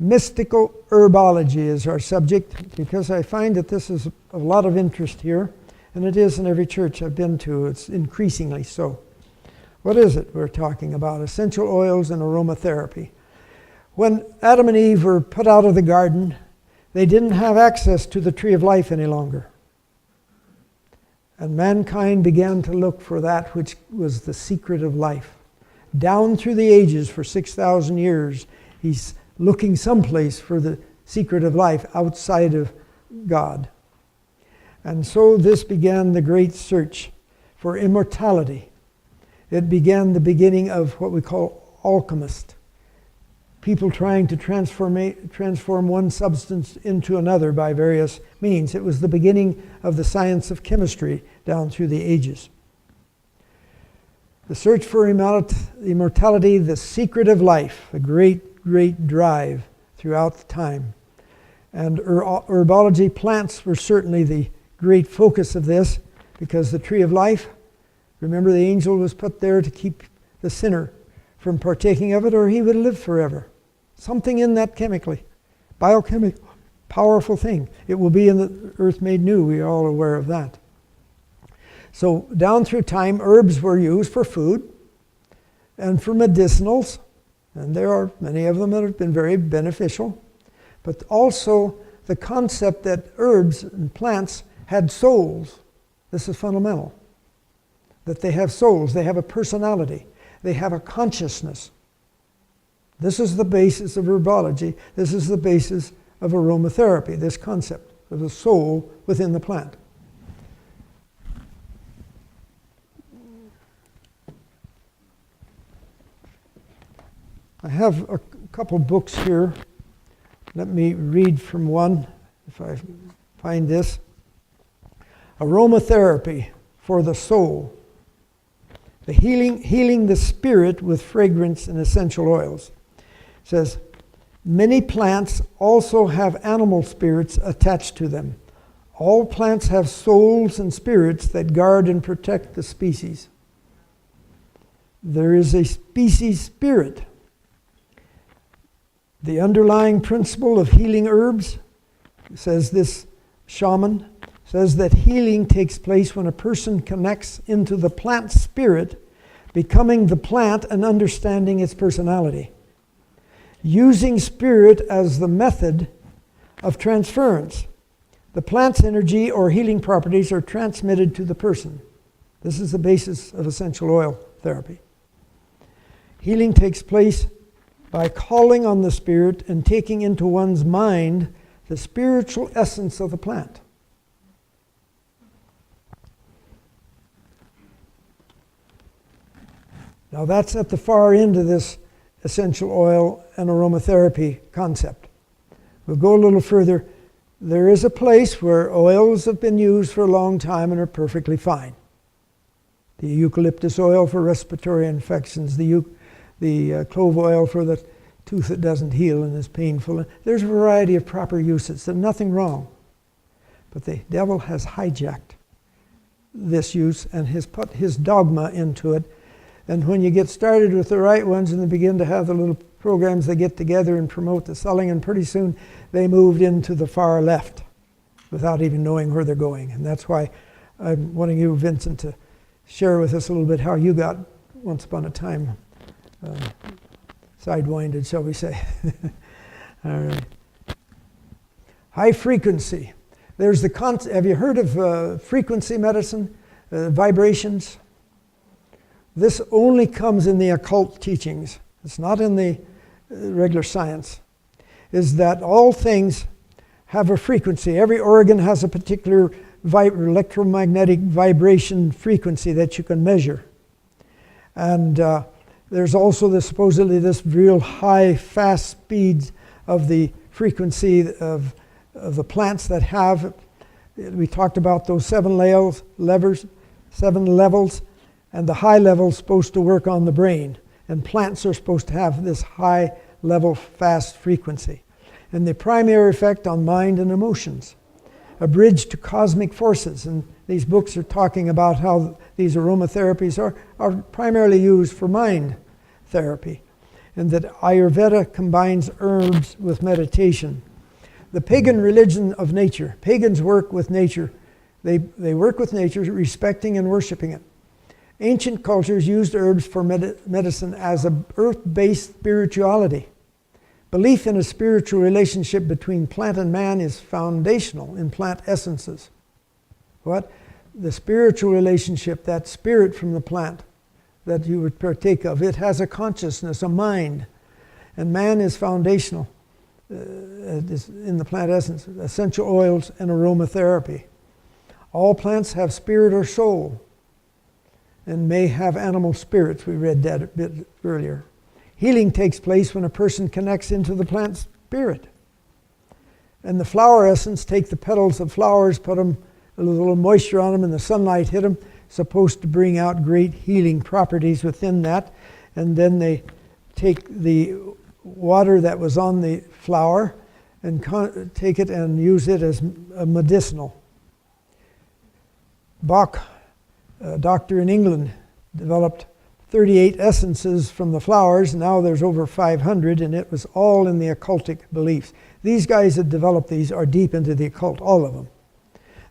Mystical herbology is our subject, because I find that this is of a lot of interest here, and it is in every church I've been to. It's increasingly so. What is it we're talking about? Essential oils and aromatherapy. When Adam and Eve were put out of the garden, they didn't have access to the tree of life any longer. And mankind began to look for that which was the secret of life. Down through the ages for 6,000 years, he's looking someplace for the secret of life outside of God. And so this began the great search for immortality. It began the beginning of what we call alchemist. People trying to transform one substance into another by various means. It was the beginning of the science of chemistry down through the ages. The search for immortality, the secret of life, a great drive throughout the time. And herbology, plants were certainly the great focus of this, because the tree of life, remember, the angel was put there to keep the sinner from partaking of it, or he would live forever. Something in that chemically, biochemical, powerful thing. It will be in the earth made new. We are all aware of that. So down through time, herbs were used for food and for medicinals, and there are many of them that have been very beneficial. But also the concept that herbs and plants had souls. This is fundamental. That they have souls, they have a personality, they have a consciousness. This is the basis of herbology. This is the basis of aromatherapy, this concept of the soul within the plant. I have a couple books here. Let me read from one, if I find this. Aromatherapy for the soul. The healing the spirit with fragrance and essential oils. It says, many plants also have animal spirits attached to them. All plants have souls and spirits that guard and protect the species. There is a species spirit. The underlying principle of healing herbs, says this shaman, says that healing takes place when a person connects into the plant spirit, becoming the plant and understanding its personality. Using spirit as the method of transference. The plant's energy or healing properties are transmitted to the person. This is the basis of essential oil therapy. Healing takes place by calling on the spirit and taking into one's mind the spiritual essence of the plant. Now that's at the far end of this essential oil and aromatherapy concept. We'll go a little further. There is a place where oils have been used for a long time and are perfectly fine. The eucalyptus oil for respiratory infections, the clove oil for the tooth that doesn't heal and is painful. There's a variety of proper uses. There's nothing wrong. But the devil has hijacked this use and has put his dogma into it. And when you get started with the right ones and they begin to have the little programs, they get together and promote the selling, and pretty soon they moved into the far left without even knowing where they're going. And that's why I'm wanting you, Vincent, to share with us a little bit how you got, once upon a time, sidewinded, shall we say. All right. High frequency. There's the concept. Have you heard of frequency medicine, vibrations? This only comes in the occult teachings. It's not in the regular science. Is that all things have a frequency. Every organ has a particular electromagnetic vibration frequency that you can measure. And there's also supposedly this real high, fast speeds of the frequency of the plants that have. We talked about those 7 levels. And the high level is supposed to work on the brain. And plants are supposed to have this high level, fast frequency. And the primary effect on mind and emotions. A bridge to cosmic forces. And these books are talking about how these aromatherapies are primarily used for mind therapy. and that Ayurveda combines herbs with meditation. The pagan religion of nature. Pagans work with nature. They work with nature, respecting and worshiping it. Ancient cultures used herbs for medicine as an earth-based spirituality. Belief in a spiritual relationship between plant and man is foundational in plant essences. What? The spiritual relationship, that spirit from the plant that you would partake of, it has a consciousness, a mind. And man is foundational in the plant essence. Essential oils and aromatherapy. All plants have spirit or soul and may have animal spirits. We read that a bit earlier. Healing takes place when a person connects into the plant spirit. And the flower essence, take the petals of flowers, put them, a little moisture on them, and the sunlight hit them. Supposed to bring out great healing properties within that. And then they take the water that was on the flower and take it and use it as a medicinal. Bach, a doctor in England, developed 38 essences from the flowers. Now there's over 500, and it was all in the occultic beliefs. These guys that developed these are deep into the occult, all of them.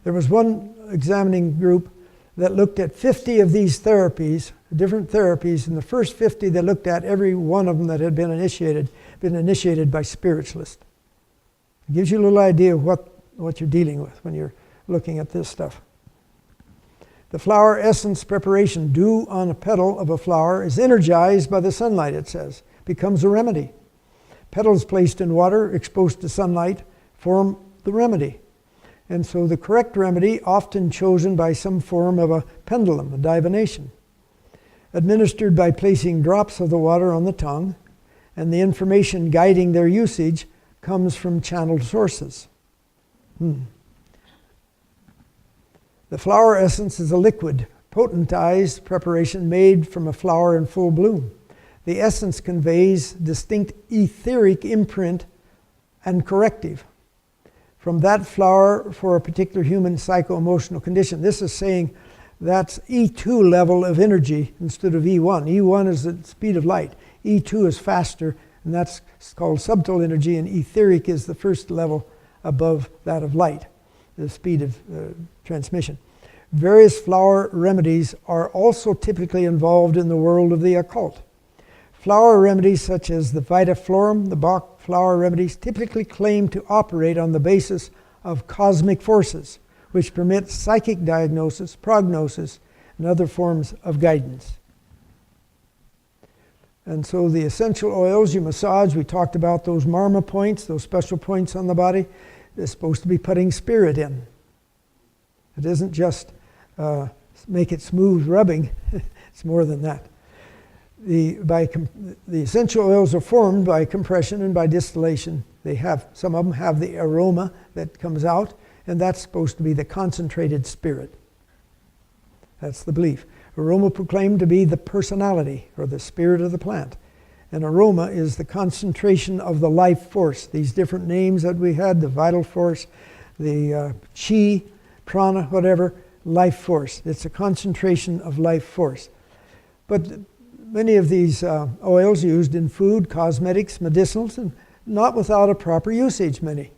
There was one examining group that looked at 50 of these therapies, different therapies, and the first 50 they looked at, every one of them that had been initiated by spiritualists. It gives you a little idea of what you're dealing with when you're looking at this stuff. The flower essence preparation, dew on a petal of a flower, is energized by the sunlight, it says, becomes a remedy. Petals placed in water, exposed to sunlight, form the remedy. And so the correct remedy, often chosen by some form of a pendulum, a divination, administered by placing drops of the water on the tongue, and the information guiding their usage comes from channeled sources. The flower essence is a liquid, potentized preparation made from a flower in full bloom. The essence conveys distinct etheric imprint and corrective from that flower for a particular human psycho-emotional condition. This is saying that's E2 level of energy instead of E1. E1 is the speed of light. E2 is faster, and that's called subtle energy, and etheric is the first level above that of light, the speed of transmission. Various flower remedies are also typically involved in the world of the occult. Flower remedies such as the Vita Florum, the Bach flower remedies, typically claim to operate on the basis of cosmic forces, which permit psychic diagnosis, prognosis, and other forms of guidance. And so the essential oils you massage, we talked about those marma points, those special points on the body. They're supposed to be putting spirit in. It isn't just make it smooth rubbing. It's more than that. The essential oils are formed by compression and by distillation. Some of them have the aroma that comes out, and that's supposed to be the concentrated spirit. That's the belief. Aroma proclaimed to be the personality or the spirit of the plant. And aroma is the concentration of the life force. These different names that we had, the vital force, the chi, prana, whatever, life force. It's a concentration of life force. But many of these oils used in food, cosmetics, medicinals, and not without a proper usage, many.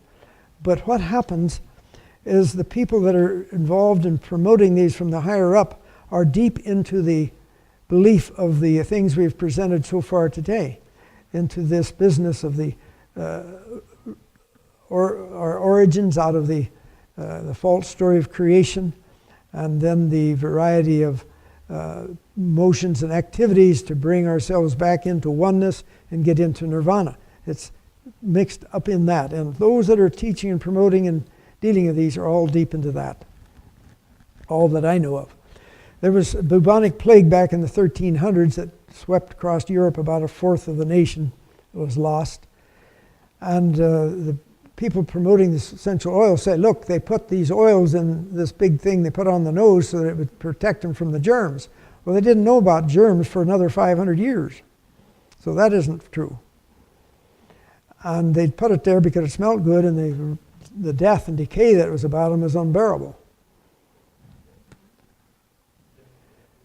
But what happens is the people that are involved in promoting these from the higher up are deep into the belief of the things we've presented so far today, into this business of the our origins out of the false story of creation, and then the variety of motions and activities to bring ourselves back into oneness and get into nirvana. It's mixed up in that. And those that are teaching and promoting and dealing with these are all deep into that. All that I know of. There was a bubonic plague back in the 1300s that swept across Europe. About a fourth of the nation was lost. And the people promoting this essential oil said, look, they put these oils in this big thing they put on the nose so that it would protect them from the germs. Well, they didn't know about germs for another 500 years. So that isn't true. And they put it there because it smelled good, and the death and decay that was about them was unbearable.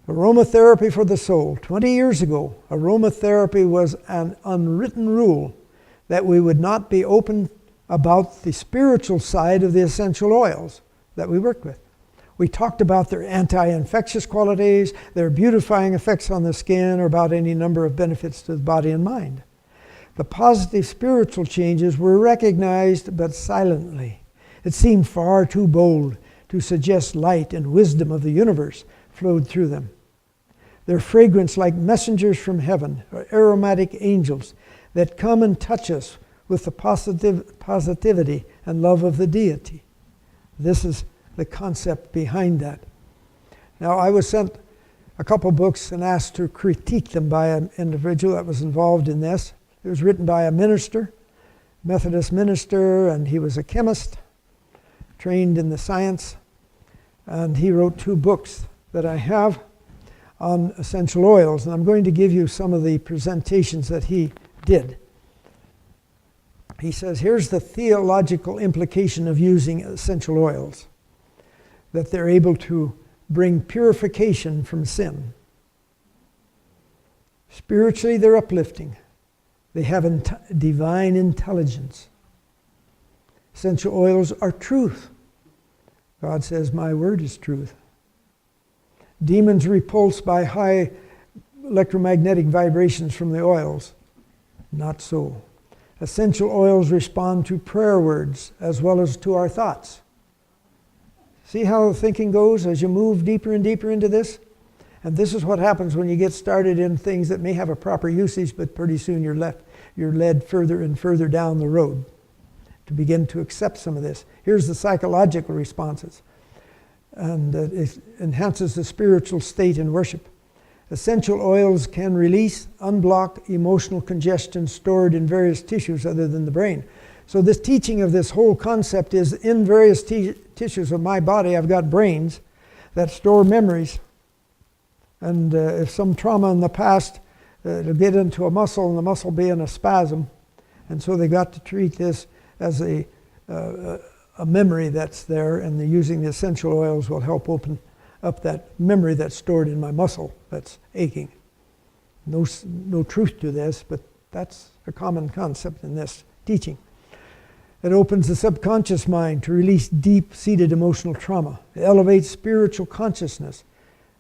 Aromatherapy for the soul. 20 years ago, aromatherapy was an unwritten rule that we would not be open about the spiritual side of the essential oils that we work with. We talked about their anti-infectious qualities, their beautifying effects on the skin, or about any number of benefits to the body and mind. The positive spiritual changes were recognized, but silently. It seemed far too bold to suggest light and wisdom of the universe flowed through them. Their fragrance like messengers from heaven, or aromatic angels that come and touch us with the positivity and love of the deity. This is the concept behind that. Now, I was sent a couple books and asked to critique them by an individual that was involved in this. It was written by a minister, Methodist minister, and he was a chemist, trained in the science, and he wrote 2 books that I have on essential oils, and I'm going to give you some of the presentations that he did. He says, here's the theological implication of using essential oils, that they're able to bring purification from sin. Spiritually, they're uplifting. They have divine intelligence. Essential oils are truth. God says, my word is truth. Demons repulsed by high electromagnetic vibrations from the oils. Not so. Essential oils respond to prayer words as well as to our thoughts. See how the thinking goes as you move deeper and deeper into this? And this is what happens when you get started in things that may have a proper usage, but pretty soon you're led further and further down the road to begin to accept some of this. Here's the psychological responses. And it enhances the spiritual state in worship. Essential oils can release, unblock emotional congestion stored in various tissues other than the brain. So this teaching of this whole concept is in various tissues of my body. I've got brains that store memories. And if some trauma in the past, it'll get into a muscle and the muscle be in a spasm. And so they got to treat this as a memory that's there, and using the essential oils will help open up that memory that's stored in my muscle that's aching. No truth to this, but that's a common concept in this teaching. It opens the subconscious mind to release deep-seated emotional trauma. It elevates spiritual consciousness,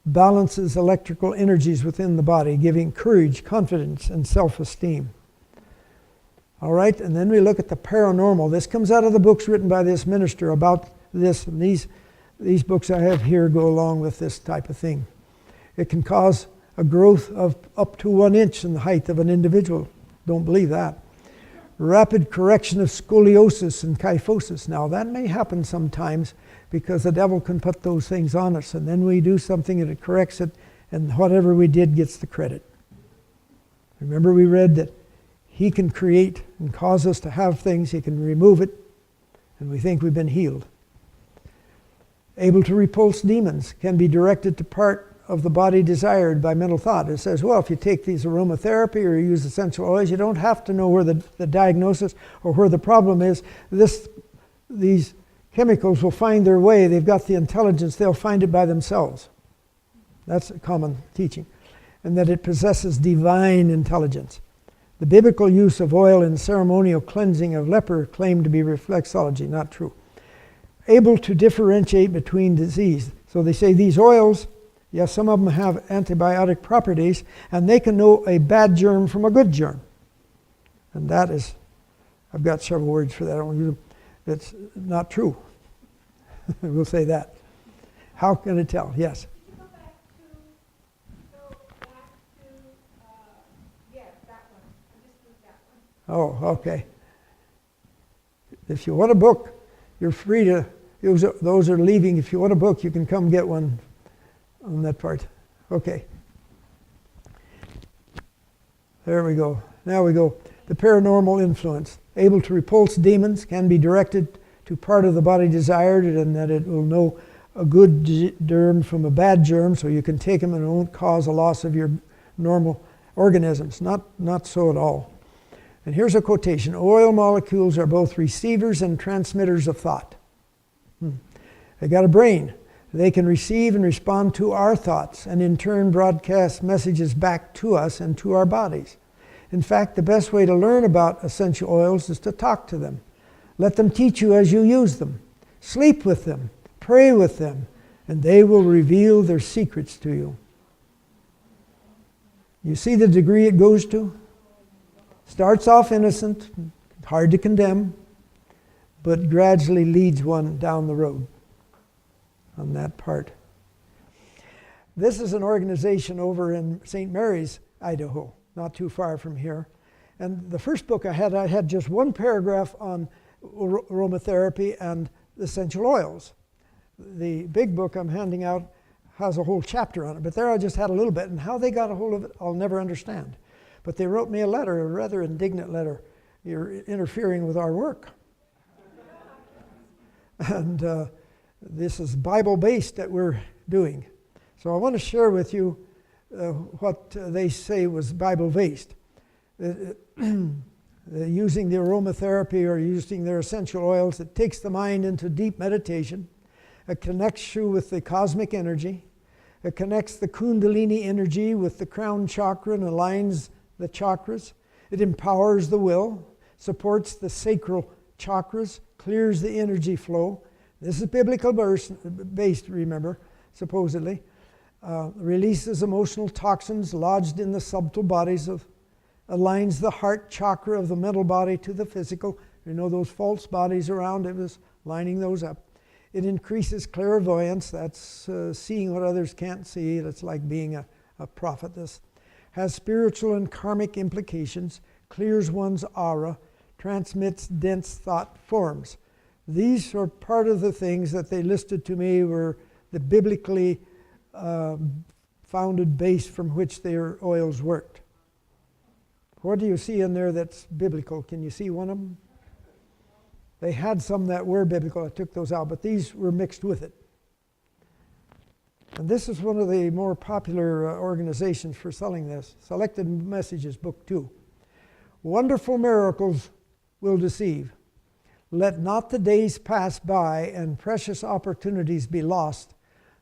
balances electrical energies within the body, giving courage, confidence, and self-esteem. All right, and then we look at the paranormal. This comes out of the books written by this minister about this, and these books I have here go along with this type of thing. It can cause a growth of up to 1 inch in the height of an individual. Don't believe that. Rapid correction of scoliosis and kyphosis. Now that may happen sometimes because the devil can put those things on us, and then we do something and it corrects it, and whatever we did gets the credit. Remember we read that he can create and cause us to have things, he can remove it, and we think we've been healed. Able to repulse demons, can be directed to part of the body desired by mental thought. It says, well, if you take these aromatherapy or you use essential oils, you don't have to know where the diagnosis or where the problem is. These chemicals will find their way. They've got the intelligence. They'll find it by themselves. That's a common teaching. And that it possesses divine intelligence. The biblical use of oil in ceremonial cleansing of leper claimed to be reflexology. Not true. Able to differentiate between disease. So they say these oils, yes, some of them have antibiotic properties, and they can know a bad germ from a good germ. And that is, I've got several words for that. I don't use them. It's not true. We'll say that. How can it tell? Yes. Oh, okay. If you want a book, you're free to use it. Those are leaving. If you want a book, you can come get one on that part. Okay. There we go. Now we go. The paranormal influence. Able to repulse demons, can be directed to part of the body desired, and that it will know a good germ from a bad germ, so you can take them and it won't cause a loss of your normal organisms. Not so at all. And here's a quotation. Oil molecules are both receivers and transmitters of thought. They got a brain. They can receive and respond to our thoughts and in turn broadcast messages back to us and to our bodies. In fact, the best way to learn about essential oils is to talk to them. Let them teach you as you use them. Sleep with them. Pray with them. And they will reveal their secrets to you. You see the degree it goes to? Starts off innocent, hard to condemn, but gradually leads one down the road on that part. This is an organization over in St. Mary's, Idaho, not too far from here. And the first book I had just one paragraph on aromatherapy and essential oils. The big book I'm handing out has a whole chapter on it, but there I just had a little bit, and how they got a hold of it, I'll never understand. But they wrote me a letter, a rather indignant letter. You're interfering with our work. And this is Bible-based that we're doing. So I want to share with you what they say was Bible-based. Using the aromatherapy or using their essential oils, it takes the mind into deep meditation. It connects you with the cosmic energy. It connects the Kundalini energy with the crown chakra and aligns the chakras. It empowers the will, supports the sacral chakras, clears the energy flow. This is biblical based, remember, supposedly. Releases emotional toxins lodged in the subtle bodies aligns the heart chakra of the mental body to the physical. You know those false bodies around, it was lining those up. It increases clairvoyance, that's seeing what others can't see. That's like being a prophetess. Has spiritual and karmic implications, clears one's aura, transmits dense thought forms. These are part of the things that they listed to me were the biblically founded base from which their oils worked. What do you see in there that's biblical? Can you see one of them? They had some that were biblical. I took those out, but these were mixed with it. And this is one of the more popular organizations for selling this. Selected Messages, Book 2. Wonderful miracles will deceive. Let not the days pass by and precious opportunities be lost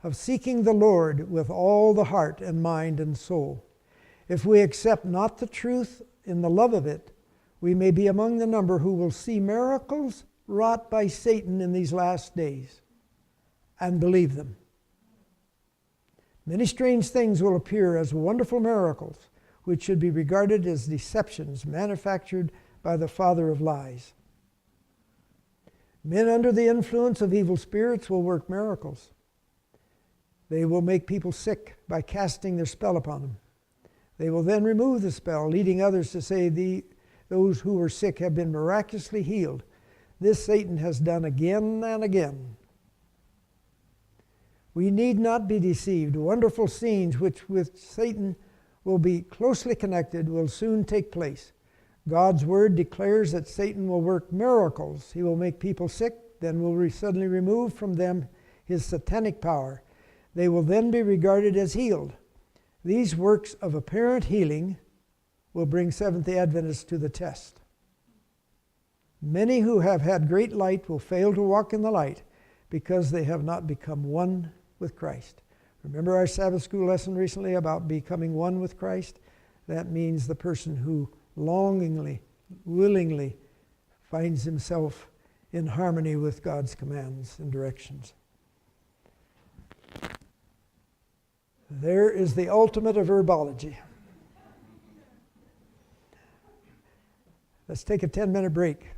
of seeking the Lord with all the heart and mind and soul. If we accept not the truth in the love of it, we may be among the number who will see miracles wrought by Satan in these last days and believe them. Many strange things will appear as wonderful miracles, which should be regarded as deceptions manufactured by the father of lies. Men under the influence of evil spirits will work miracles. They will make people sick by casting their spell upon them. They will then remove the spell, leading others to say those who were sick have been miraculously healed. This Satan has done again and again. We need not be deceived. Wonderful scenes which with Satan will be closely connected will soon take place. God's word declares that Satan will work miracles. He will make people sick, then will suddenly remove from them his satanic power. They will then be regarded as healed. These works of apparent healing will bring Seventh-day Adventists to the test. Many who have had great light will fail to walk in the light because they have not become one with Christ. Remember our Sabbath school lesson recently about becoming one with Christ? That means the person who longingly, willingly finds himself in harmony with God's commands and directions. There is the ultimate of herbology. Let's take a 10-minute break.